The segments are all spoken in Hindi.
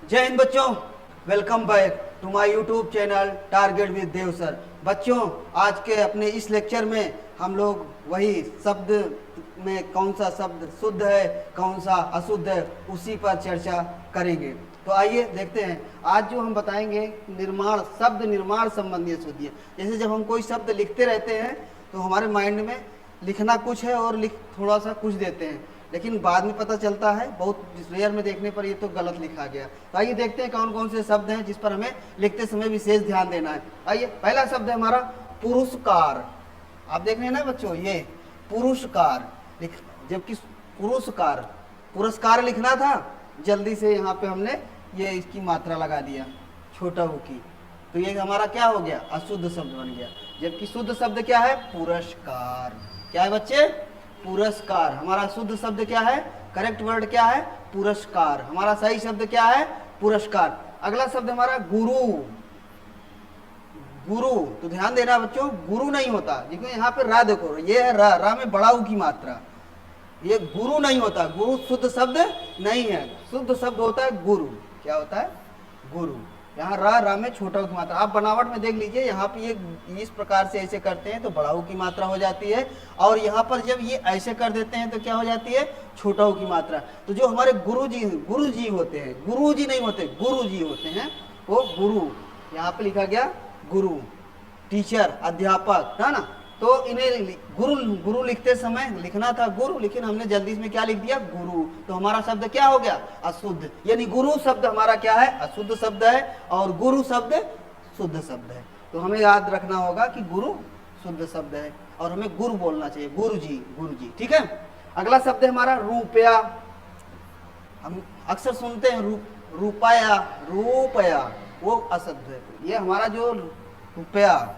जय हिंद बच्चों, welcome back to my YouTube channel target with Dev sir. बच्चों, आज के अपने इस लेक्चर में हम लोग वही शब्द में कौन सा शब्द शुद्ध है, कौन सा अशुद्ध है, उसी पर चर्चा करेंगे। तो आइए देखते हैं। आज जो हम बताएंगे निर्माण, शब्द निर्माण संबंधी अशुद्धियाँ। जैसे जब हम कोई शब्द लिखते रहते हैं तो हमारे माइंड में लिखना कुछ है और थोड़ा सा कुछ देते हैं, लेकिन बाद में पता चलता है बहुत रेयर में देखने पर ये तो गलत लिखा गया। तो आइए देखते हैं कौन कौन से शब्द हैं जिस पर हमें लिखते समय विशेष ध्यान देना है। आइए, पहला शब्द है हमारा पुरस्कार। आप देख रहे हैं ना बच्चों, ये पुरस्कार, जबकि पुरस्कार पुरस्कार लिखना था, जल्दी से यहाँ पे हमने ये इसकी मात्रा लगा दिया छोटा ऊ की, तो ये हमारा क्या हो गया, अशुद्ध शब्द बन गया। जबकि शुद्ध शब्द क्या है, पुरस्कार। क्या है बच्चे, पुरस्कार। हमारा शुद्ध शब्द क्या है, करेक्ट वर्ड क्या है, पुरस्कार। हमारा सही शब्द क्या है, पुरस्कार। अगला शब्द हमारा गुरु। गुरु, तो ध्यान देना बच्चों, गुरु नहीं होता। देखो यहाँ पे रा, देखो ये है रा, रा में बड़ा ऊ की मात्रा, ये गुरु नहीं होता। गुरु शुद्ध शब्द नहीं है, शुद्ध शब्द होता है गुरु। क्या होता है, गुरु। यहाँ रा, रा में छोटा ऊ की मात्रा। आप बनावट में देख लीजिए, यहाँ पे ये इस प्रकार से ऐसे करते हैं तो बड़ा ऊ की मात्रा हो जाती है, और यहाँ पर जब ये ऐसे कर देते हैं तो क्या हो जाती है, छोटा ऊ की मात्रा। तो जो हमारे गुरु जी होते हैं, गुरु जी नहीं होते, गुरु जी होते हैं, वो गुरु। यहाँ पे लिखा गया गुरु, टीचर, अध्यापक, है ना। तो इन्हें गुरु लिखते समय लिखना था गुरु, लेकिन हमने जल्दी में क्या लिख दिया, गुरु। तो हमारा शब्द क्या हो गया, अशुद्ध। यानी गुरु शब्द हमारा क्या है, अशुद्ध शब्द है, और गुरु शब्द शुद्ध शब्द है। तो हमें याद रखना होगा कि गुरु शुद्ध शब्द है और हमें गुरु बोलना चाहिए, गुरु जी। ठीक है। अगला शब्द है हमारा रुपया। हम अक्सर सुनते हैं रुपया, रुपया, वो अशुद्ध है। ये हमारा जो रुपया,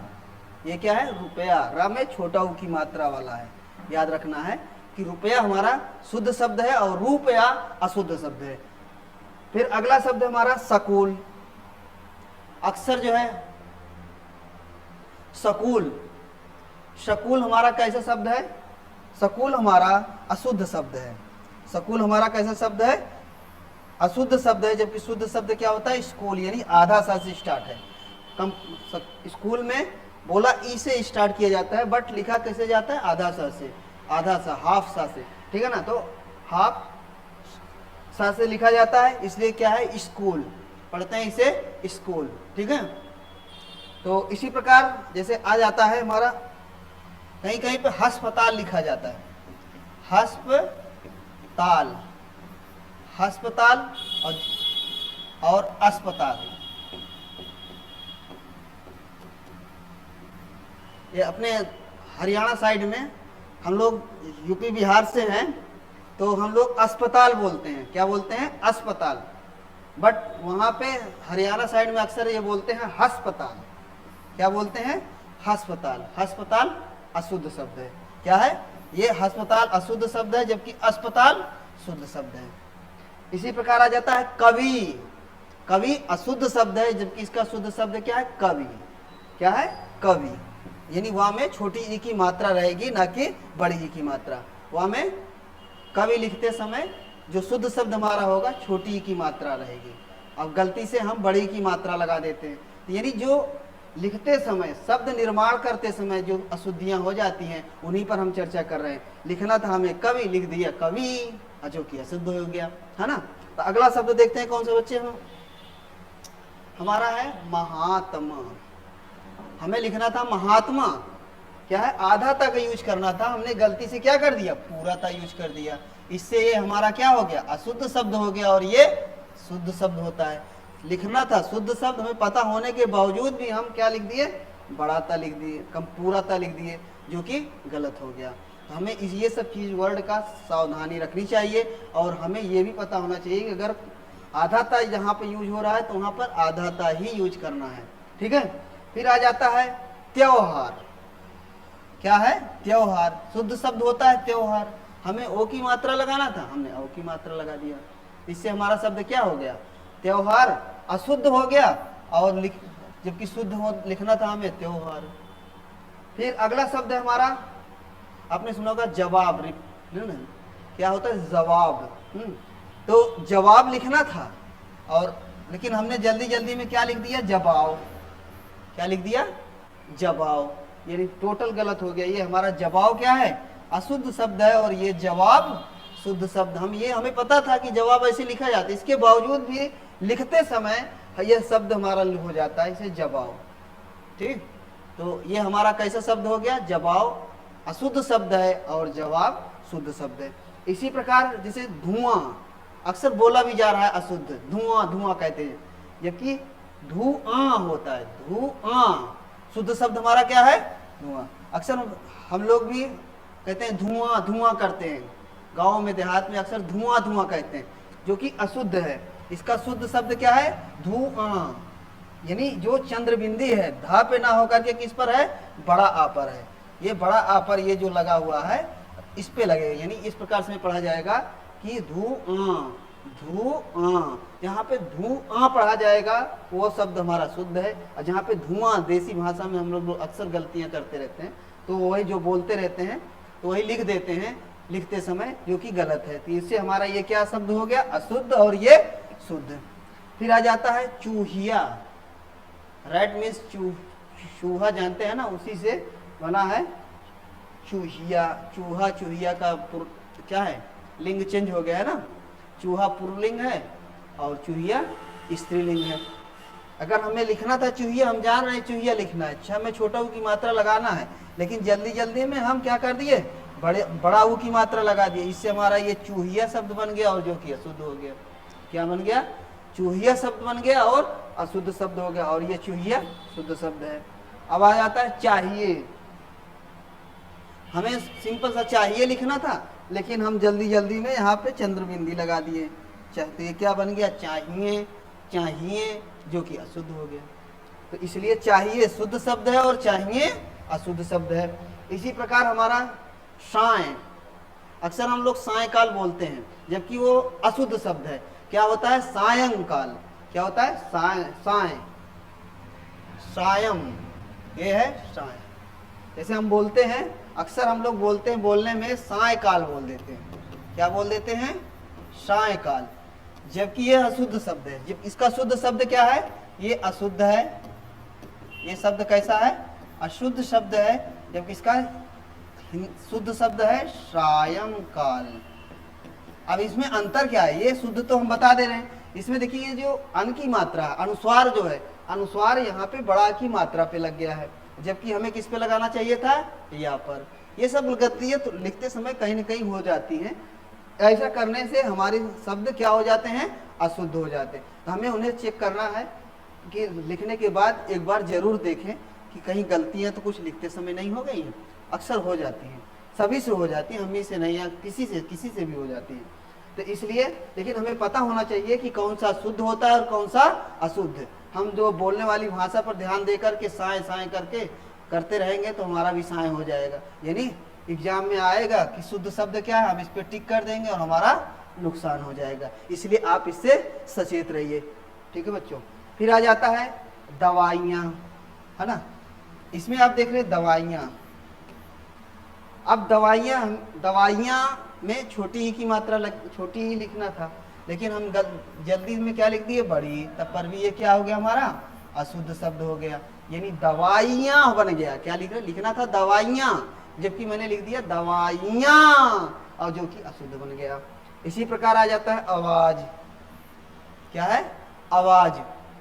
ये क्या है, रुपया, रा में छोटा ऊ की मात्रा वाला है। याद रखना है कि रुपया हमारा शुद्ध शब्द है और रुपया अशुद्ध शब्द है। फिर अगला शब्द हमारा सकूल। अक्सर जो है सकूल, शकूल हमारा कैसा शब्द है, सकूल हमारा अशुद्ध शब्द है। सकूल हमारा कैसा शब्द है, अशुद्ध शब्द है। जबकि शुद्ध शब्द क्या होता है, स्कूल, यानी आधा सा से स्टार्ट है। स्कूल में बोला ई से स्टार्ट किया जाता है, बट लिखा कैसे जाता है, आधा सा से, आधा सा, हाफ सा से। ठीक है ना। तो हाफ सा से लिखा जाता है, इसलिए क्या है, स्कूल, पढ़ते हैं इसे स्कूल। ठीक है। तो इसी प्रकार जैसे आ जाता है हमारा, कहीं कहीं पे अस्पताल लिखा जाता है, अस्पताल, अस्पताल और अस्पताल। ये अपने हरियाणा साइड में, हम लोग यूपी बिहार से हैं, तो हम लोग अस्पताल बोलते हैं। क्या बोलते हैं, अस्पताल। बट वहाँ पे हरियाणा साइड में अक्सर ये बोलते हैं अस्पताल। क्या बोलते हैं, अस्पताल। अस्पताल अशुद्ध शब्द है। क्या है, ये अस्पताल अशुद्ध शब्द है, जबकि अस्पताल शुद्ध शब्द है। इसी प्रकार आ जाता है कवि। कवि अशुद्ध शब्द है, जबकि इसका शुद्ध शब्द क्या है, कवि। क्या है, कवि। यानी वहां में छोटी ई की मात्रा रहेगी, ना कि बड़ी ई की मात्रा। वहां में कवि लिखते समय जो शुद्ध शब्द हमारा होगा, छोटी ई की मात्रा रहेगी। अब गलती से हम बड़ी की मात्रा लगा देते हैं, तो यानी जो लिखते समय, शब्द निर्माण करते समय जो अशुद्धियां हो जाती हैं, उन्हीं पर हम चर्चा कर रहे हैं। लिखना था हमें कवि, लिख दिया कवि, जो कि अशुद्ध हो गया, है ना। तो अगला शब्द देखते हैं कौन सा बच्चे हम, हमारा है महात्मा। हमें लिखना था महात्मा, क्या है, आधा तक यूज करना था, हमने गलती से क्या कर दिया, पूरा तक यूज कर दिया। इससे ये हमारा क्या हो गया, अशुद्ध शब्द हो गया, और ये शुद्ध शब्द होता है। लिखना था शुद्ध शब्द, हमें पता होने के बावजूद भी हम क्या लिख दिए, बड़ा ता लिख दिए, कम पूरा ता लिख दिए, जो कि गलत हो गया। तो हमें ये सब चीज वर्ड का सावधानी रखनी चाहिए, और हमें ये भी पता होना चाहिए कि अगर आधा ता जहाँ पे यूज हो रहा है तो वहाँ पर आधा ता ही यूज करना है। ठीक है। फिर आ जाता है त्योहार। क्या है, त्योहार, शुद्ध शब्द होता है त्योहार। हमें ओ की मात्रा लगाना था, हमने ओ की मात्रा लगा दिया, इससे हमारा शब्द क्या हो गया, त्योहार अशुद्ध हो गया, और जबकि शुद्ध लिखना था हमें त्योहार। फिर अगला शब्द है हमारा, आपने सुना होगा जवाब। क्या होता है, जवाब। तो जवाब लिखना था, और लेकिन हमने जल्दी जल्दी में क्या लिख दिया, जबाव। क्या लिख दिया, जबाव, यानी टोटल गलत हो गया। ये हमारा जवाब क्या है, अशुद्ध शब्द है, और ये जवाब शुद्ध शब्द। हमें पता था कि जवाब ऐसे लिखा जाता है, इसके बावजूद भी लिखते समय यह शब्द हमारा हो जाता है, इसे जवाब। ठीक, तो ये हमारा कैसा शब्द हो गया, जवाब अशुद्ध शब्द है और जवाब शुद्ध शब्द है। इसी प्रकार जैसे धुआं, अक्सर बोला भी जा रहा है अशुद्ध, धुआं धुआं कहते हैं, जबकि धुआं होता है, धुआं। शुद्ध शब्द हमारा क्या है, धुआं। अक्सर हम लोग भी कहते हैं धुआं धुआं करते हैं, गाँव में देहात में अक्सर धुआं धुआं कहते हैं, जो कि अशुद्ध है। इसका शुद्ध शब्द क्या है, धुआं। यानी जो चंद्रबिंदी है, धा पे ना होकर के किस पर है, बड़ा आ पर है। ये बड़ा आ पर ये जो लगा हुआ है इस पे लगेगा, यानी इस प्रकार से पढ़ा जाएगा कि धुआं, धुआं। यहाँ पे धुआं पढ़ा जाएगा, वो शब्द हमारा शुद्ध है। और जहाँ पे धुआं, देसी भाषा में हम लोग अक्सर गलतियाँ करते रहते हैं, तो वही जो बोलते रहते हैं तो वही लिख देते हैं लिखते समय, जो कि गलत है। तो इससे हमारा ये क्या शब्द हो गया, अशुद्ध, और ये शुद्ध। फिर आ जाता है चूहिया। रैट मीन्स चूहा जानते हैं ना, उसी से बना है चूहिया। चूहा चूहिया का क्या है, लिंग चेंज हो गया है ना, चूहा पुल्लिंग है और चूहिया स्त्रीलिंग है। अगर हमें लिखना था चूहिया, हम जान रहे हैं चूहिया लिखना है, हमें छोटा ऊ की मात्रा लगाना है, लेकिन जल्दी जल्दी में हम क्या कर दिए, बड़ा ऊ की मात्रा लगा दिए। इससे हमारा ये चूहिया शब्द बन गया, और जो कि अशुद्ध हो गया। क्या बन गया, चूहिया शब्द बन गया और अशुद्ध शब्द हो गया, और ये चूहिया शुद्ध शब्द है। अब आ जाता है चाहिए। हमें सिंपल सा चाहिए लिखना था, लेकिन हम जल्दी जल्दी में यहाँ पे चंद्रबिंदी लगा दिए। तो ये क्या बन गया, चाहिए, चाहिए, जो कि अशुद्ध हो गया। तो इसलिए चाहिए शुद्ध शब्द है और चाहिए अशुद्ध शब्द है। इसी प्रकार हमारा साय, अक्सर हम लोग सायकाल बोलते हैं, जबकि वो अशुद्ध शब्द है। क्या होता है, सायंकाल। क्या होता है, साय, साय, सायं, ये है साय। जैसे हम बोलते हैं, अक्सर हम लोग बोलते हैं, बोलने में सायकाल बोल देते हैं। क्या बोल देते हैं, सायकाल, जबकि ये अशुद्ध शब्द है। जब इसका शुद्ध शब्द क्या है, ये अशुद्ध है। ये शब्द कैसा है, अशुद्ध शब्द है, जबकि इसका शुद्ध शब्द है सायंकाल। अब इसमें अंतर क्या है, ये शुद्ध तो हम बता दे रहे हैं। इसमें देखिए ये जो अन की मात्रा, अनुस्वार जो है, अनुस्वार यहाँ पे बड़ा की मात्रा पे लग गया है, जबकि हमें किस पे लगाना चाहिए था, या पर। ये सब गलतियाँ तो लिखते समय कहीं न कहीं हो जाती हैं। ऐसा करने से हमारे शब्द क्या हो जाते हैं, अशुद्ध हो जाते हैं। तो हमें उन्हें चेक करना है कि लिखने के बाद एक बार जरूर देखें कि कहीं गलतियाँ तो कुछ लिखते समय नहीं हो गई हैं। अक्सर हो जाती हैं, सभी से हो जाती हैं, हम ही से नहीं, या किसी से भी हो जाती हैं। तो इसलिए, लेकिन हमें पता होना चाहिए कि कौन सा शुद्ध होता है और कौन सा अशुद्ध। हम जो बोलने वाली भाषा पर ध्यान देकर के साय साय करके करते रहेंगे तो हमारा भी साय हो जाएगा। यानी एग्जाम में आएगा कि शुद्ध शब्द क्या है, हम इस पर टिक कर देंगे और हमारा नुकसान हो जाएगा। इसलिए आप इससे सचेत रहिए। ठीक है बच्चों। फिर आ जाता है दवाइयाँ, है ना। इसमें आप देख रहे दवाइयाँ। अब दवाइयाँ में छोटी ही की मात्रा छोटी ही लिखना था, लेकिन हम जल्दी में क्या लिख दिए, बड़ी। तब पर भी ये क्या हो गया, हमारा अशुद्ध शब्द हो गया, यानी दवाइयाँ बन गया। क्या लिखना था, दवाइयाँ, जबकि मैंने लिख दिया दवाइयाँ, और जो कि अशुद्ध बन गया। इसी प्रकार आ जाता है आवाज। क्या है, आवाज।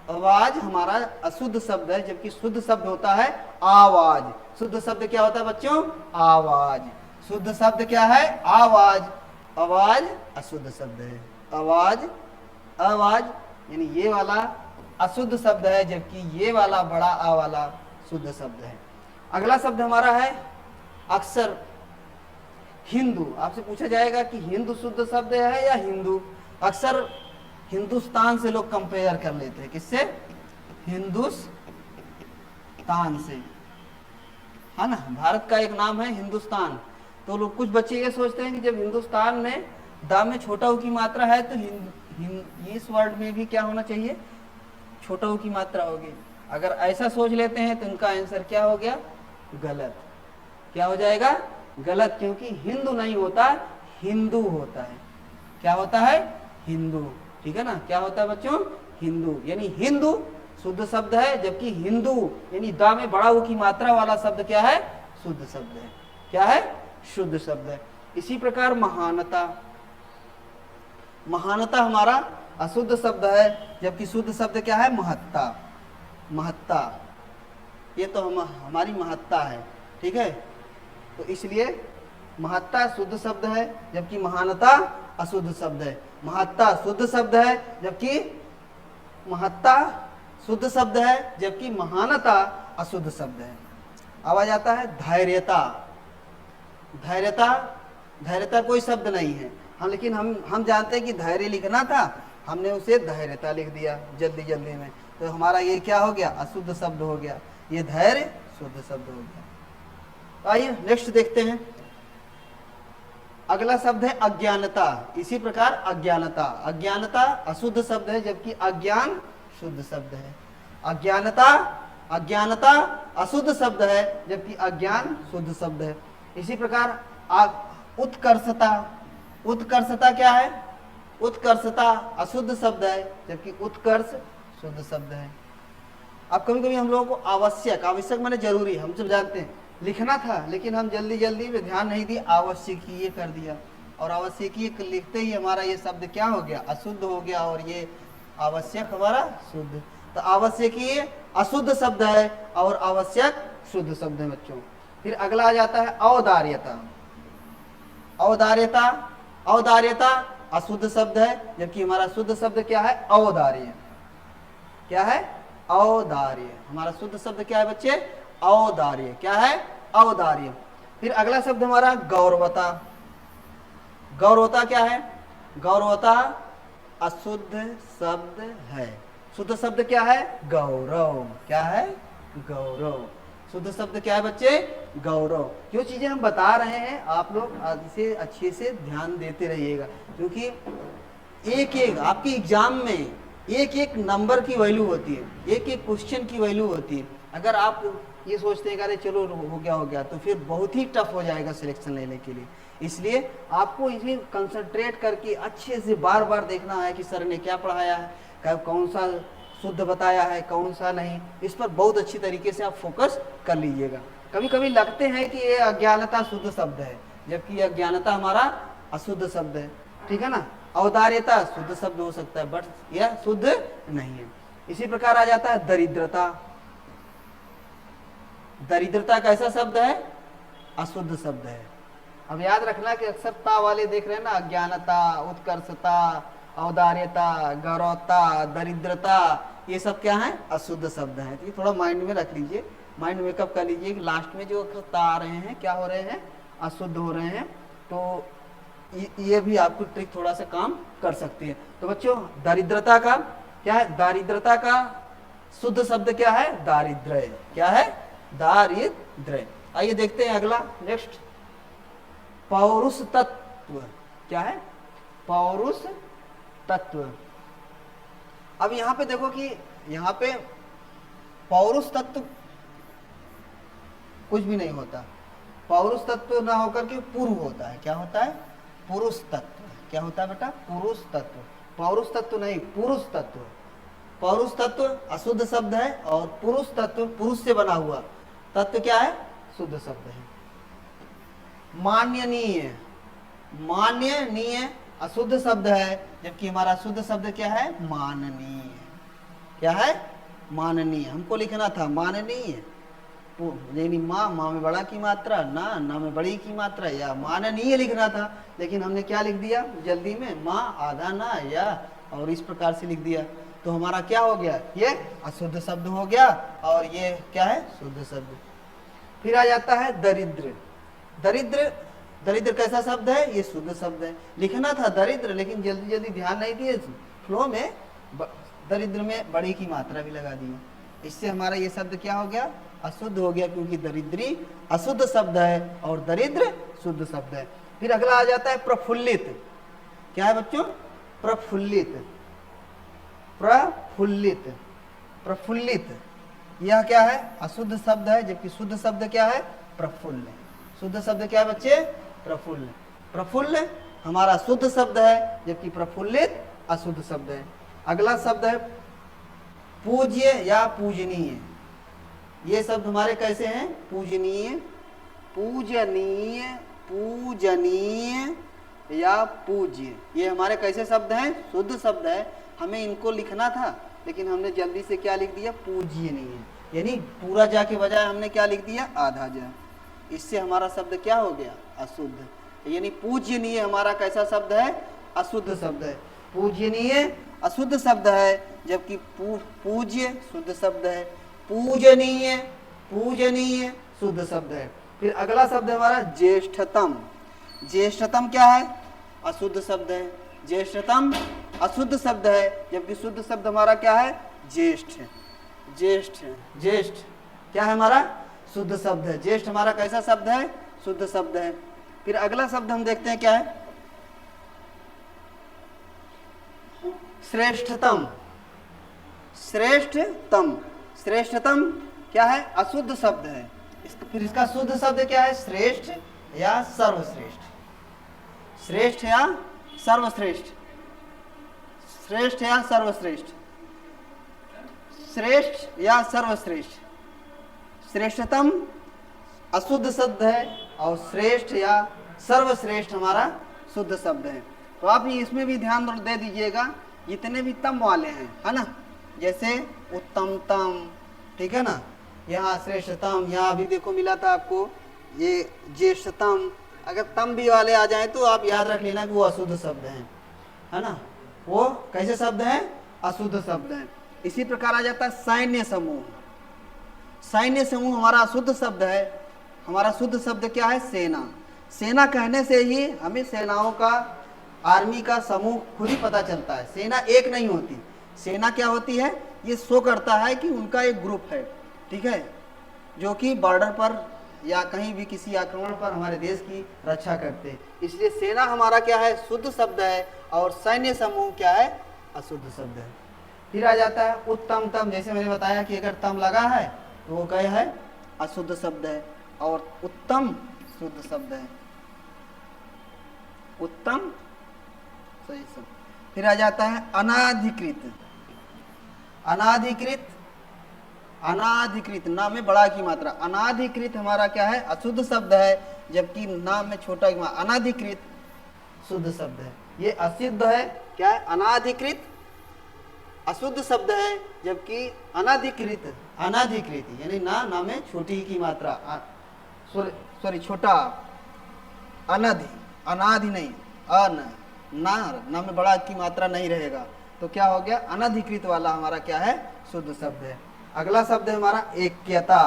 आवाज हमारा अशुद्ध शब्द है, जबकि शुद्ध शब्द होता है आवाज। शुद्ध शब्द क्या होता है बच्चों, आवाज। शुद्ध शब्द क्या है, आवाज। आवाज अशुद्ध शब्द है, आवाज, आवाज, यानी ये वाला अशुद्ध शब्द है, जबकि ये वाला बड़ा आ वाला शुद्ध शब्द है। अगला शब्द हमारा है अक्सर हिंदू। आपसे पूछा जाएगा कि हिंदू शुद्ध शब्द है या हिंदू। अक्सर हिंदुस्तान से लोग कंपेयर कर लेते हैं, किससे, हिंदुस्तान से, है ना। भारत का एक नाम है हिंदुस्तान। तो लोग, कुछ बच्चे ये सोचते हैं कि जब हिंदुस्तान में दा में छोटा ऊ की मात्रा है तो इस वर्ड में भी क्या होना चाहिए, छोटा ऊ की मात्रा होगी। अगर ऐसा सोच लेते हैं तो इनका आंसर क्या हो गया, गलत। क्या हो जाएगा, गलत, क्योंकि हिंदू नहीं होता, हिंदू होता है। क्या होता है, हिंदू। ठीक है ना, क्या होता है बच्चों, हिंदू, यानी हिंदू शुद्ध शब्द है, जबकि हिंदू यानी दा में बड़ा ऊ की मात्रा वाला शब्द क्या है, शुद्ध शब्द है। क्या है, शुद्ध शब्द है। इसी प्रकार महानता, महानता हमारा अशुद्ध शब्द है, जबकि शुद्ध शब्द क्या है, महत्ता। महत्ता, ये तो हमारी महत्ता है, ठीक है, तो इसलिए महत्ता शुद्ध शब्द है, जबकि महानता अशुद्ध शब्द है। महत्ता शुद्ध शब्द है, जबकि महत्ता शुद्ध शब्द है, जबकि महानता अशुद्ध शब्द है। अब आ जाता है धैर्यता। धैर्यता, धैर्यता कोई शब्द नहीं है, लेकिन हम जानते हैं कि धैर्य लिखना था, हमने उसे धैर्यता लिख दिया जल्दी जल्दी में, तो हमारा ये क्या हो गया, अशुद्ध शब्द हो गया, ये धैर्य शुद्ध शब्द हो गया। आइए नेक्स्ट देखते हैं। अगला शब्द है अज्ञानता। इसी प्रकार अज्ञानता, अज्ञानता अशुद्ध शब्द है, जबकि अज्ञान शुद्ध शब्द है। अज्ञानता, अज्ञानता अशुद्ध शब्द है, जबकि अज्ञान शुद्ध शब्द है। इसी प्रकार उत्कर्षता, उत्कर्षता क्या है, उत्कर्षता अशुद्ध शब्द है, जबकि उत्कर्ष शुद्ध शब्द है। अब कभी कभी हम लोगों को आवश्यक, आवश्यक माने जरूरी, हम सब जानते हैं, लिखना था लेकिन हम जल्दी जल्दी में ध्यान नहीं दिए, आवश्यकीय कर दिया, और आवश्यकीय लिखते ही हमारा ये शब्द क्या हो गया, अशुद्ध हो गया, और ये आवश्यक हमारा शुद्ध। तो आवश्यकीय अशुद्ध शब्द है और आवश्यक शुद्ध शब्द है बच्चों। फिर अगला आ जाता है औदार्यता। औदार्यता, औदार्यता अशुद्ध शब्द है, जबकि हमारा शुद्ध शब्द क्या है, औदार्य। क्या है, औदार्य। हमारा शुद्ध शब्द क्या है बच्चे, औदार्य। क्या है, औदार्य। फिर अगला शब्द हमारा गौरवता। गौरवता क्या है, गौरवता अशुद्ध शब्द है, शुद्ध शब्द क्या है, गौरव। क्या है, गौरव। शुद्ध शब्द क्या है बच्चे, गौरव। जो चीजें हम बता रहे हैं आप लोग इसे अच्छे से ध्यान देते रहिएगा, क्योंकि एक एक आपके एग्जाम में एक एक नंबर की वैल्यू होती है, एक एक क्वेश्चन की वैल्यू होती है। अगर आप ये सोचते हैं कि अरे चलो हो गया, तो फिर बहुत ही टफ हो जाएगा सिलेक्शन लेने के लिए। इसलिए आपको इसमें कंसंट्रेट करके अच्छे से बार बार देखना है कि सर ने क्या पढ़ाया है, कौन सा शुद्ध बताया है, कौन सा नहीं, इस पर बहुत अच्छी तरीके से आप फोकस कर लीजिएगा। कभी कभी लगते हैं कि ये अज्ञानता शुद्ध शब्द है, जबकि अज्ञानता हमारा अशुद्ध शब्द है, ठीक है ना। औदार्यता शुद्ध शब्द हो सकता है, बट यह शुद्ध नहीं है। इसी प्रकार आ जाता है दरिद्रता। दरिद्रता कैसा शब्द है, अशुद्ध शब्द है। अब याद रखना कि अक्सर ता वाले देख रहे हैं ना, अज्ञानता, उत्कर्षता, औदार्यता, गौरवता, दरिद्रता, ये सब क्या है, अशुद्ध शब्द है। तो ये थोड़ा माइंड में रख लीजिए, माइंड मेकअप कर लीजिए कि लास्ट में जो ता आ रहे हैं क्या हो रहे हैं, अशुद्ध हो रहे हैं। तो ये भी आपको ट्रिक थोड़ा सा काम कर सकती है। तो बच्चों दरिद्रता का क्या है, दारिद्रता का शुद्ध शब्द क्या है, दारिद्र्य। क्या है, दारिद्र्य। आइए देखते हैं अगला नेक्स्ट, पौरुष तत्व। क्या है, पौरुष तत्व। अब यहां पे देखो कि यहां पे पौरुष तत्व कुछ भी नहीं होता, पौरुष तत्व ना होकर के पूर्व होता है। क्या होता है, पुरुष तत्व। क्या होता है बेटा, पुरुष तत्व। पौरुष तत्व नहीं, पुरुष तत्व। पौरुष तत्व अशुद्ध शब्द है, और पुरुष तत्व पुरुष से बना हुआ तत्व क्या है, शुद्ध शब्द है। मान्यनीय, मान्यनीय अशुद्ध शब्द है, जबकि हमारा शुद्ध शब्द क्या है, माननीय। क्या है, माननीय। हमको लिखना था माननीय, यानी माँ में बड़ा की मात्रा, ना में बड़ी की मात्रा, या माननीय लिखना था, लेकिन हमने क्या लिख दिया जल्दी में, माँ आधा ना या, और इस प्रकार से लिख दिया। तो हमारा क्या हो गया, ये अशुद्ध शब्द हो गया, और ये क्या है, शुद्ध शब्द। फिर आ जाता है दरिद्र। दरिद्र, दरिद्र कैसा शब्द है, ये शुद्ध शब्द है। लिखना था दरिद्र, लेकिन जल्दी जल्दी ध्यान नहीं दिए, फ्लो में दरिद्र में बड़ी की मात्रा भी लगा दी। इससे हमारा ये शब्द क्या हो गया, अशुद्ध हो गया, क्योंकि दरिद्री अशुद्ध शब्द है और दरिद्र शुद्ध शब्द है। फिर अगला आ जाता है प्रफुल्लित। क्या है बच्चों, प्रफुल्लित। प्रफुल्लित, प्रफुल्लित, यह क्या है, अशुद्ध शब्द है, जबकि शुद्ध शब्द क्या है, प्रफुल्ल। शुद्ध शब्द क्या है बच्चे, प्रफुल्ल। प्रफुल्ल हमारा शुद्ध शब्द है, जबकि प्रफुल्लित अशुद्ध शब्द है। अगला शब्द है पूज्य या पूजनीय। ये शब्द हमारे कैसे हैं? पूजनीय, पूजनीय, पूजनीय या पूज्य। ये हमारे कैसे शब्द हैं? शुद्ध शब्द है। हमें इनको लिखना था लेकिन हमने जल्दी से क्या लिख दिया? पूजनीय। यानी पूरा जा के बजाय हमने क्या लिख दिया? आधा जा। इससे हमारा शब्द क्या हो गया? अशुद्ध। यानी पूजनीय हमारा कैसा शब्द है? अशुद्ध शब्द है। पूजनीय अशुद्ध शब्द है, जबकि पूज्य शुद्ध शब्द है। पूजनीय, पूजनीय शुद्ध शब्द है। फिर अगला शब्द है हमारा ज्येष्ठतम। ज्येष्ठतम क्या है? अशुद्ध शब्द है। ज्येष्ठतम अशुद्ध शब्द है, जबकि शुद्ध शब्द हमारा क्या है? ज्येष्ठ। ज्येष्ठ, ज्येष्ठ क्या है हमारा? शुद्ध शब्द है। ज्येष्ठ हमारा कैसा शब्द है? शुद्ध शब्द है। फिर अगला शब्द हम देखते हैं क्या है? श्रेष्ठतम। श्रेष्ठतम, श्रेष्ठतम क्या है? अशुद्ध शब्द है। फिर इसका शुद्ध शब्द क्या है? श्रेष्ठ या सर्वश्रेष्ठ। श्रेष्ठ या सर्वश्रेष्ठ। श्रेष्ठ या सर्वश्रेष्ठ। श्रेष्ठ या सर्वश्रेष्ठ। श्रेष्ठतम अशुद्ध शब्द है और श्रेष्ठ या सर्वश्रेष्ठ हमारा शुद्ध शब्द है। तो आप इसमें भी ध्यान दे दीजिएगा, जितने भी तम वाले हैं, है ना, जैसे उत्तमतम, ठीक है ना, यहाँ श्रेष्ठतम, यहाँ भी देखो मिला था आपको ये ज्येष्ठतम। अगर तम भी वाले आ जाए तो आप याद रख लेना कि वो अशुद्ध शब्द हैं, है ना। वो कैसे शब्द हैं? अशुद्ध शब्द हैं। इसी प्रकार आ जाता है सैन्य समूह। सैन्य समूह हमारा अशुद्ध शब्द है। हमारा शुद्ध शब्द क्या है? सेना। सेना कहने से ही हमें सेनाओं का, आर्मी का समूह खुद ही पता चलता है। सेना एक नहीं होती। सेना क्या होती है? ये शो करता है कि उनका एक ग्रुप है, ठीक है, जो कि बॉर्डर पर या कहीं भी किसी आक्रमण पर हमारे देश की रक्षा करते हैं। इसलिए सेना हमारा क्या है? शुद्ध शब्द है। और सैन्य समूह क्या है? अशुद्ध शब्द है। फिर आ जाता है उत्तमतम। जैसे मैंने बताया कि अगर तम लगा है तो वो क्या है? अशुद्ध शब्द है। और उत्तम शुद्ध शब्द है। उत्तम सही शब्द। फिर आ जाता है अनाधिकृत। अनाधिकृत, अनाधिकृत नाम में बड़ा की मात्रा। अनाधिकृत हमारा क्या है? अशुद्ध शब्द है, जबकि नाम में छोटा की मात्रा। अनाधिकृत शुद्ध शब्द है। ये असिद्ध है। क्या है? अनाधिकृत अशुद्ध शब्द है, जबकि अनाधिकृत, अनाधिकृत यानी ना में छोटी की मात्रा, सॉरी छोटा, अनाधि, अनाधि नहीं, ना में बड़ा की मात्रा नहीं रहेगा तो क्या हो गया? अनधिकृत वाला हमारा क्या है? शुद्ध शब्द है। अगला शब्द है हमारा ऐक्यता।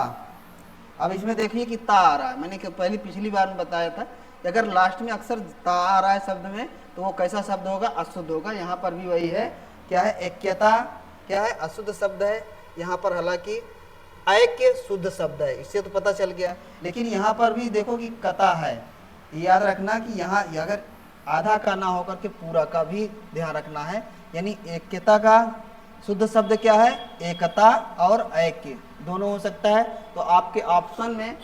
अब इसमें देखिए कि ता आ रहा है। मैंने पहले पिछली बार में बताया था कि अगर लास्ट में अक्सर ता आ रहा है शब्द में तो वो कैसा शब्द होगा? अशुद्ध होगा। यहाँ पर भी वही है। क्या है? ऐक्यता क्या है? अशुद्ध शब्द है। यहाँ पर हालांकि ऐक्य शुद्ध शब्द है, इससे तो पता चल गया। लेकिन यहाँ पर भी देखो कि कता है। याद रखना कि यहाँ अगर आधा का ना होकर के पूरा का भी ध्यान रखना है। यानी ऐक्यता का शुद्ध शब्द क्या है? एकता और ऐक्य दोनों हो सकता है। तो आपके ऑप्शन में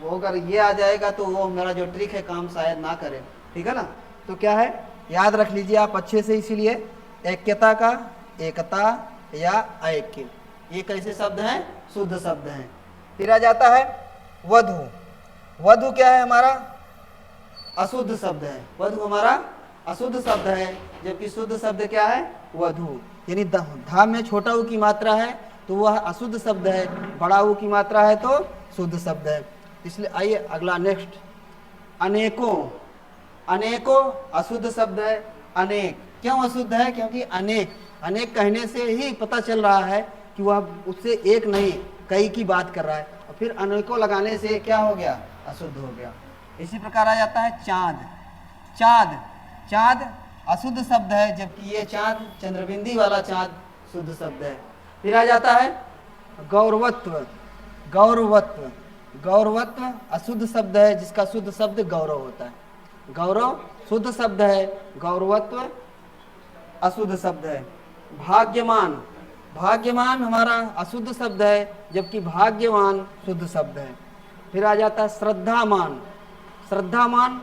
वो अगर ये आ जाएगा तो वो मेरा जो ट्रिक है काम शायद ना करे, ठीक है ना। तो क्या है? याद रख लीजिए आप अच्छे से। इसीलिए ऐक्यता का एकता या ऐक्य, ये कैसे शब्द हैं? शुद्ध शब्द हैं। फिर आ जाता है वधु। वधु क्या है हमारा? अशुद्ध शब्द है। वधु हमारा अशुद्ध शब्द है, जबकि शुद्ध शब्द क्या है? वधु। यानी धा में छोटा ऊ की मात्रा है तो वह अशुद्ध शब्द है, बड़ा ऊ की मात्रा है तो शुद्ध शब्द है। इसलिए आइए अगला नेक्स्ट, अनेकों। अनेकों अशुद्ध शब्द है। अनेक क्यों अशुद्ध है? क्योंकि अनेक, अनेक कहने से ही पता चल रहा है कि वह उससे एक नहीं कई की बात कर रहा है। और फिर अनेकों लगाने से क्या हो गया? अशुद्ध हो गया। इसी प्रकार आ जाता है चाँद। चाँद, चाँद अशुद्ध शब्द है, जबकि ये चाँद चंद्रबिंदी वाला चाँद शुद्ध शब्द है। फिर आ जाता है गौरवत्व। गौरवत्व, गौरवत्व अशुद्ध शब्द है, जिसका शुद्ध शब्द गौरव होता है। गौरव शुद्ध शब्द है, गौरवत्व अशुद्ध शब्द है। भाग्यमान, भाग्यमान हमारा अशुद्ध शब्द है, जबकि भाग्यवान शुद्ध शब्द है। फिर आ जाता है श्रद्धामान। श्रद्धामान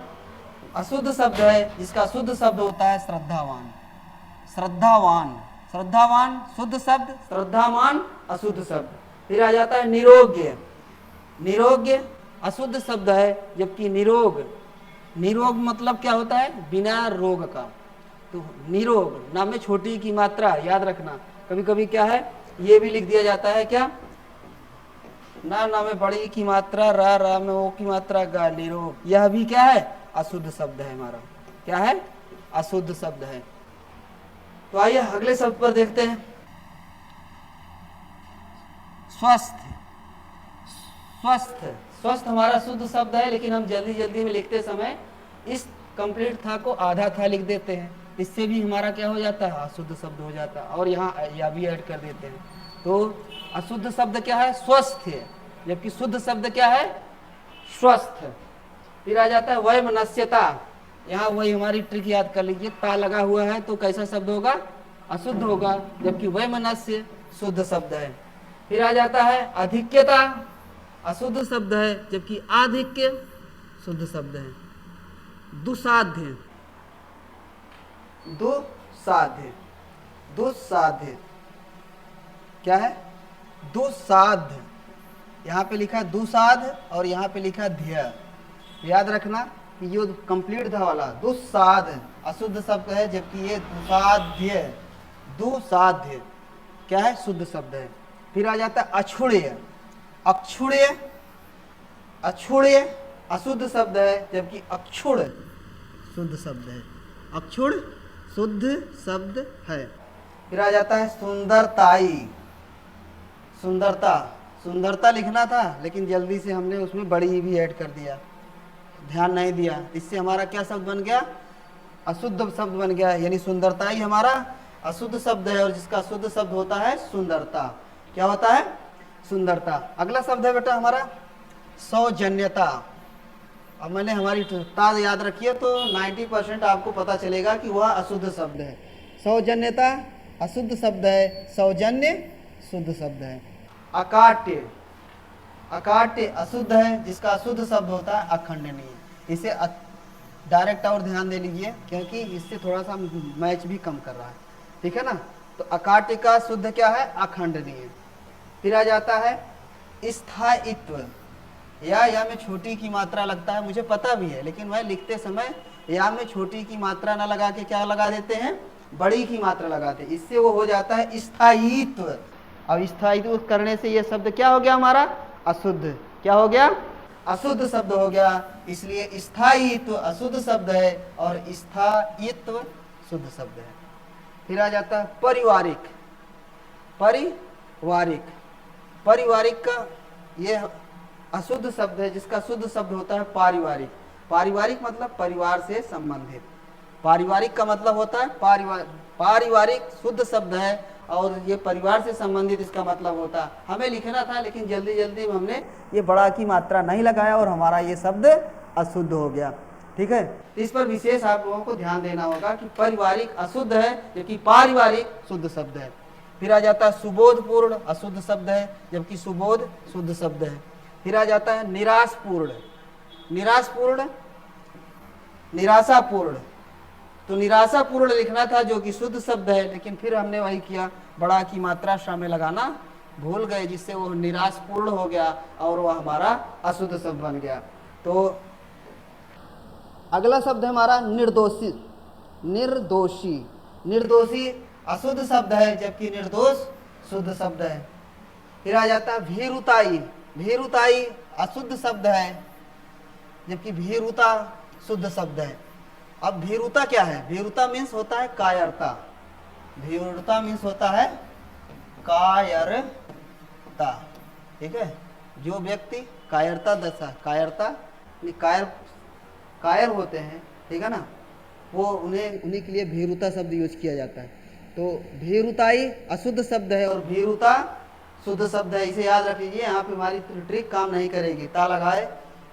अशुद्ध शब्द है, जिसका शुद्ध शब्द होता है श्रद्धावान। श्रद्धावान, श्रद्धावान शुद्ध शब्द, श्रद्धावान अशुद्ध शब्द। फिर आ जाता है निरोग्य, निरोग्य अशुद्ध शब्द है, जबकि निरोग, निरोग मतलब क्या होता है, बिना रोग का। तो निरोग नाम में छोटी की मात्रा याद रखना, कभी कभी क्या है ये भी लिख दिया जाता है क्या, ना ना में बड़ी की मात्रा, रा में ओ की मात्रा, गा, निरोग। यह भी क्या है, अशुद्ध शब्द है हमारा, क्या है, अशुद्ध शब्द है। तो आइए अगले शब्द पर देखते हैं, स्वस्थ। स्वस्थ, स्वस्थ हमारा शुद्ध शब्द है, लेकिन हम जल्दी जल्दी में लिखते समय इस कंप्लीट था को आधा था लिख देते हैं, इससे भी हमारा क्या हो जाता है, अशुद्ध शब्द हो जाता है, और यहाँ या भी ऐड कर देते हैं। तो अशुद्ध शब्द क्या है, स्वस्थ है, जबकि शुद्ध शब्द क्या है, स्वस्थ। फिर आ जाता है वैमनस्यता, यहाँ वही हमारी ट्रिक याद कर लीजिए, ता लगा हुआ है तो कैसा शब्द होगा, अशुद्ध होगा, जबकि वैमनस्य शुद्ध शब्द है। फिर आ जाता है अधिक्यता, अशुद्ध शब्द है, जबकि आधिक्य शुद्ध शब्द है। दुसाध्य, दुसाध्य, दुसाध्य क्या है, दुसाध्य, यहाँ पे लिखा है दुसाध और यहाँ पे लिखा ध्य। याद रखना कि ये कंप्लीट था वाला दुसाध अशुद्ध शब्द है, जबकि ये दुसाध्य, दुसाध्य क्या है, शुद्ध शब्द है। फिर आ जाता है अक्षुण्य, अक्षुण्य, अक्षुण्य अशुद्ध शब्द है, जबकि अक्षुण शुद्ध शब्द है, अक्षुण शुद्ध शब्द है। फिर आ जाता है सुंदरताई, सुंदरता, सुंदरता लिखना था लेकिन जल्दी से हमने उसमें बड़ी भी ऐड कर दिया, ध्यान नहीं दिया, इससे हमारा क्या शब्द बन गया, अशुद्ध शब्द बन गया। यानी सुंदरता ही हमारा अशुद्ध शब्द है, और जिसका शुद्ध शब्द होता है सुंदरता। क्या होता है, सुंदरता। अगला शब्द है बेटा हमारा सौजन्यता। अब मैंने हमारी ता याद रखी है तो 90% आपको पता चलेगा कि वह अशुद्ध शब्द है। सौजन्यता अशुद्ध शब्द है, सौजन्य शुद्ध शब्द है। अकाट्य, अकाट्य अशुद्ध है, जिसका अशुद्ध शब्द होता है अखंडनीय। इसे डायरेक्ट और ध्यान दे लीजिए, क्योंकि इससे थोड़ा सा मैच भी कम कर रहा है, ठीक है ना। तो अकाट्य का शुद्ध क्या है, अखंडनीय। फिर आ जाता है स्थायित्व, या में छोटी की मात्रा लगता है, मुझे पता भी है, लेकिन वह लिखते समय या में छोटी की मात्रा ना लगा के क्या लगा देते हैं, बड़ी की मात्रा लगाते हैं, इससे वो हो जाता है स्थायित्व। अब स्थायित्व करने से ये शब्द क्या हो गया हमारा, अशुद्ध। क्या हो गया, अशुद्ध शब्द हो गया। इसलिए स्थायित्व अशुद्ध शब्द है और स्थायित्व शुद्ध शब्द है। फिर आ जाता है पारिवारिक, पारिवारिक, पारिवारिक का ये अशुद्ध शब्द है, जिसका शुद्ध शब्द होता है पारिवारिक। पारिवारिक मतलब परिवार से संबंधित, पारिवारिक का मतलब होता है पारिवारिक शुद्ध शब्द है, और ये परिवार से संबंधित इसका मतलब होता है। हमें लिखना था लेकिन जल्दी जल्दी में हमने ये बड़ा की मात्रा नहीं लगाया और हमारा ये शब्द अशुद्ध हो गया, ठीक है। इस पर विशेष आप लोगों को ध्यान देना होगा कि पारिवारिक अशुद्ध है, जबकि पारिवारिक शुद्ध शब्द है। फिर आ जाता है सुबोधपूर्ण, अशुद्ध शब्द है, जबकि सुबोध शुद्ध शब्द है। फिर आ जाता है निराशपूर्ण, निराशपूर्ण, निराशापूर्ण। तो निराशापूर्ण लिखना था जो कि शुद्ध शब्द है, लेकिन फिर हमने वही किया, बड़ा की मात्रा श में लगाना भूल गए, जिससे वो निराशपूर्ण हो गया और वह हमारा अशुद्ध शब्द बन गया। तो अगला शब्द है हमारा निर्दोषी, निर्दोषी, निर्दोषी अशुद्ध शब्द है, जबकि निर्दोष शुद्ध शब्द है। फिर आ जाता है भीरुताई, भीरुताई अशुद्ध शब्द है, जबकि भीरुता शुद्ध शब्द है। अब भीरुता क्या है, भीरुता मीन्स होता है कायरता, भीरुता मीन्स होता है कायरता, ठीक है। जो व्यक्ति कायरता दशा, कायरता कायर, कायर होते हैं, ठीक है ना, वो उन्हीं के लिए भीरुता शब्द यूज किया जाता है। तो भीरुताई अशुद्ध शब्द है और भीरुता शुद्ध शब्द है, इसे याद रख लीजिए। यहाँ पे हमारी ट्रिक काम नहीं करेगी, ता लगाए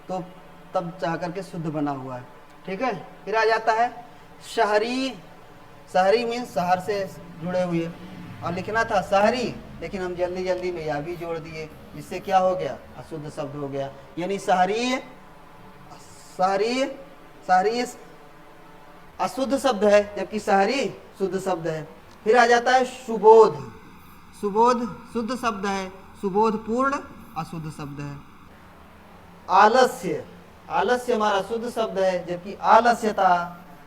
तो तब चाह करके शुद्ध बना हुआ है, ठीक है। फिर आ जाता है शहरी, शहरी मीन्स शहर से जुड़े हुए, और लिखना था शहरी, लेकिन हम जल्दी जल्दी में या भी जोड़ दिए, जिससे क्या हो गया, अशुद्ध शब्द हो गया। यानी शहरी, शहरी, शहरी अशुद्ध शब्द है, जबकि शहरी शुद्ध शब्द है। फिर आ जाता है सुबोध। सुबोध शुद्ध शब्द है, सुबोध पूर्ण अशुद्ध शब्द है। आलस्य, आलस्य हमारा शुद्ध शब्द है, जबकि आलस्यता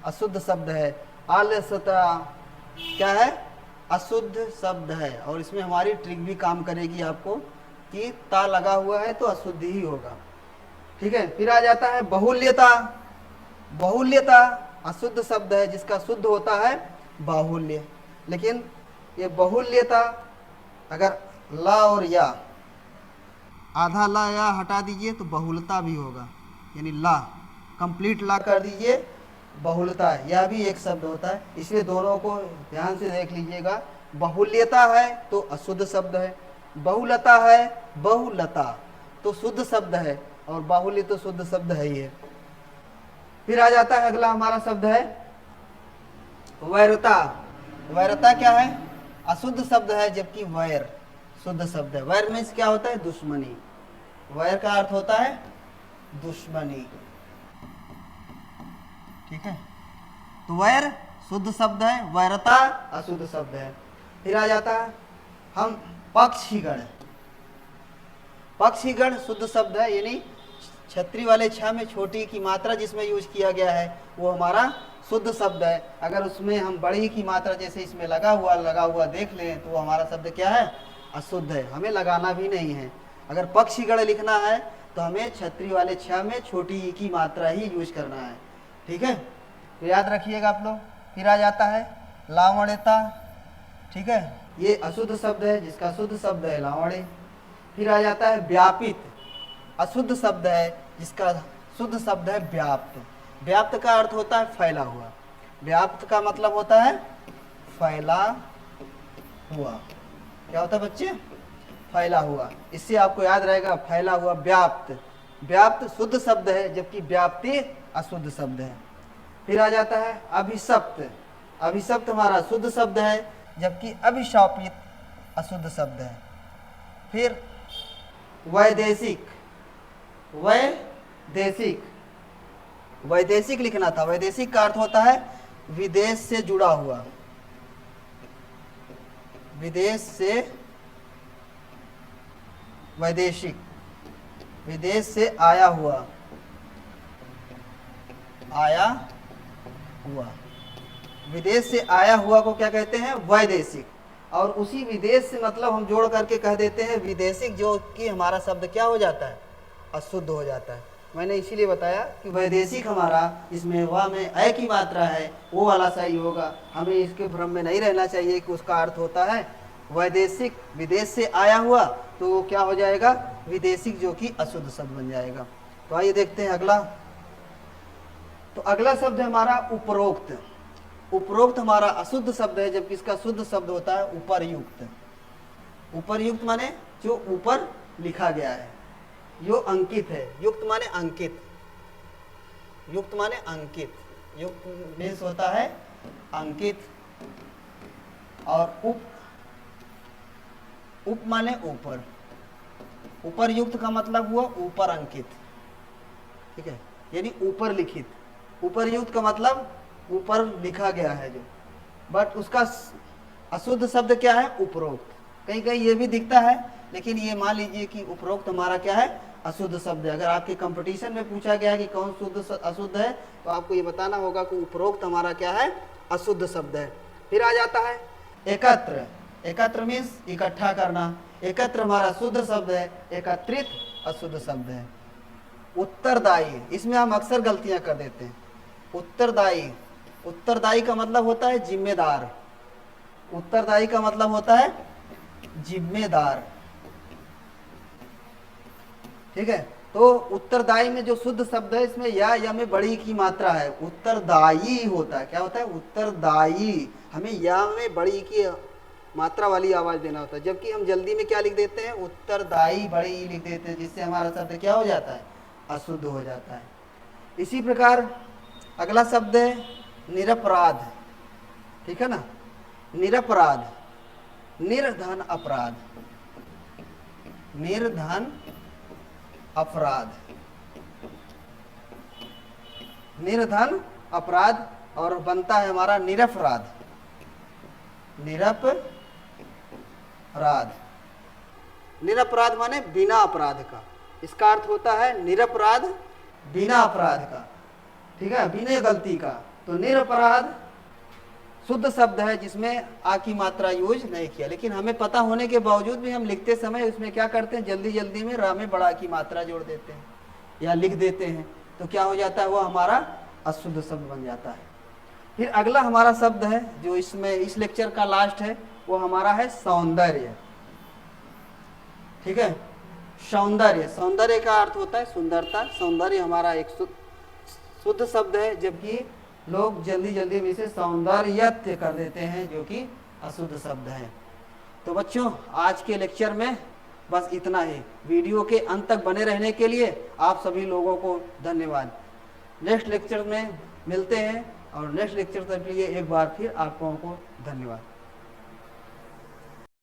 अशुद्ध शब्द है। आलस्यता क्या है? अशुद्ध शब्द है। और इसमें हमारी ट्रिक भी काम करेगी आपको कि ता लगा हुआ है तो अशुद्ध ही होगा। ठीक है। फिर आ जाता है बहुल्यता। बहुल्यता अशुद्ध शब्द है, जिसका शुद्ध होता है बाहुल्य। लेकिन ये बहुल्यता अगर ला और या, आधा ला या हटा दीजिए तो बहुलता भी होगा, यानी ला कंप्लीट ला कर दीजिए, बहुलता है, यह भी एक शब्द होता है। इसलिए दोनों को ध्यान से देख लीजिएगा। बहुल्यता है तो अशुद्ध शब्द है, बहुलता है, बहुलता तो शुद्ध शब्द है, और बाहुल्य तो शुद्ध शब्द है ही है। फिर आ जाता है अगला हमारा शब्द है वैरता। वैरता क्या है? अशुद्ध शब्द है, जबकि वैर शुद्ध शब्द है। वैर में क्या होता है? दुश्मनी। वैर का अर्थ होता है दुश्मनी। ठीक है। तो वैर शुद्ध शब्द है, वैरता अशुद्ध शब्द है। फिर आ जाता है हम पक्षीगण। पक्षीगण शुद्ध शब्द है, यानी छतरी वाले छ में छोटी की मात्रा जिसमें यूज किया गया है वो हमारा शुद्ध शब्द है। अगर उसमें हम बड़ी की मात्रा जैसे इसमें लगा हुआ देख लें तो वो हमारा शब्द क्या है? अशुद्ध है। हमें लगाना भी नहीं है। अगर पक्षीगण लिखना है तो हमें छतरी वाले छ में छोटी ई की मात्रा ही यूज करना है। ठीक है, तो याद रखिएगा आप लोग। फिर आ जाता है लावण्यता। ठीक है, ये अशुद्ध शब्द है, जिसका शुद्ध शब्द है लावण्य। फिर आ जाता है व्यापित। अशुद्ध शब्द है, जिसका शुद्ध शब्द है व्याप्त। व्याप्त का अर्थ होता है फैला हुआ। व्याप्त का मतलब होता है फैला हुआ। क्या होता है बच्चे? फैला हुआ। इससे आपको याद रहेगा, फैला हुआ व्याप्त। व्याप्त शुद्ध शब्द है, जबकि व्याप्ति अशुद्ध शब्द है। फिर आ जाता है अभिशप्त। अभिशप्त हमारा शुद्ध शब्द है, जबकि अभिशापित अशुद्ध शब्द है। फिर वैदेशिक। वैदेशिक, वैदेशिक लिखना था। वैदेशिक का अर्थ होता है विदेश से जुड़ा हुआ। विदेश से, वैदेशिक विदेश से आया हुआ, आया हुआ। विदेश से आया हुआ को क्या कहते हैं? वैदेशिक। और उसी विदेश से मतलब हम जोड़ करके कह देते हैं विदेशिक, जो कि हमारा शब्द क्या हो जाता है? अशुद्ध हो जाता है। मैंने इसीलिए बताया कि वैदेशिक हमारा, इसमें वा में अय की मात्रा है, वो वाला सही होगा। हमें इसके भ्रम में नहीं रहना चाहिए कि उसका अर्थ होता है वैदेशिक, विदेश से आया हुआ, तो वो क्या हो जाएगा? विदेशिक, जो कि अशुद्ध शब्द बन जाएगा। तो आइए देखते हैं अगला। तो अगला शब्द है हमारा उपरोक्त। उपरोक्त हमारा अशुद्ध शब्द है, जबकि इसका शुद्ध शब्द होता है उपर्युक्त। उपर्युक्त माने जो ऊपर लिखा गया है, जो अंकित है। युक्त माने अंकित, युक्त माने अंकित। युक्त मीन्स होता है अंकित। और उप माने ऊपर। ऊपर युक्त का मतलब हुआ ऊपर अंकित। ठीक है, यानी ऊपर लिखित। ऊपर युक्त का मतलब ऊपर लिखा गया है जो, बट उसका अशुद्ध शब्द क्या है? उपरोक्त। कहीं कहीं ये भी दिखता है, लेकिन ये मान लीजिए कि उपरोक्त हमारा क्या है? अशुद्ध शब्द है। अगर आपके कंपटीशन में पूछा गया कि कौन शुद्ध अशुद्ध है, तो आपको ये बताना होगा कि उपरोक्त हमारा क्या है? अशुद्ध शब्द है। फिर आ जाता है एकत्र। एकत्र मीन्स इकट्ठा करना। एकत्र हमारा शुद्ध शब्द है, एकत्रित अशुद्ध शब्द है। उत्तरदायी, इसमें हम अक्सर गलतियां कर देते हैं। उत्तरदायी, उत्तरदायी का मतलब होता है जिम्मेदार। उत्तरदायी का मतलब होता है जिम्मेदार। ठीक है, तो उत्तरदायी में जो शुद्ध शब्द है, इसमें या में बड़ी की मात्रा है। उत्तरदायी होता है, क्या होता है? उत्तरदायी। हमें या में बड़ी की मात्रा वाली आवाज देना होता है, जबकि हम जल्दी में क्या लिख देते हैं? उत्तरदायी बड़ी ई लिख देते हैं, जिससे हमारा शब्द क्या हो जाता है? अशुद्ध हो जाता है। इसी प्रकार अगला शब्द है निरपराध। ठीक है ना? निरपराध, निर्धन अपराध। निर्धन अपराध, निर्धन अपराध, और बनता है हमारा निरपराध। निरपराध। निरपराध माने बिना अपराध का, इसका अर्थ होता है निरपराध बिना अपराध का, ठीक है, बिना गलती का। तो निरपराध शुद्ध शब्द है जिसमें आ की मात्रा यूज नहीं किया, लेकिन हमें पता होने के बावजूद भी हम लिखते समय उसमें क्या करते हैं, जल्दी जल्दी में रा में बड़ा की मात्रा जोड़ देते हैं या लिख देते हैं, तो क्या हो जाता है, वो हमारा अशुद्ध शब्द बन जाता है। फिर अगला हमारा शब्द है जो इसमें इस लेक्चर का लास्ट है, वो हमारा है सौंदर्य, ठीक है। सौंदर्य, सौंदर्य का अर्थ होता है सुंदरता। सौंदर्य हमारा एक शुद्ध शब्द है, जबकि लोग जल्दी जल्दी में इसे सौंदर्यत्य कर देते हैं, जो कि अशुद्ध शब्द है। तो बच्चों आज के लेक्चर में बस इतना ही। वीडियो के अंत तक बने रहने के लिए आप सभी लोगों को धन्यवाद। नेक्स्ट लेक्चर में मिलते हैं, और नेक्स्ट लेक्चर तक के लिए एक बार फिर आप लोगों को धन्यवाद।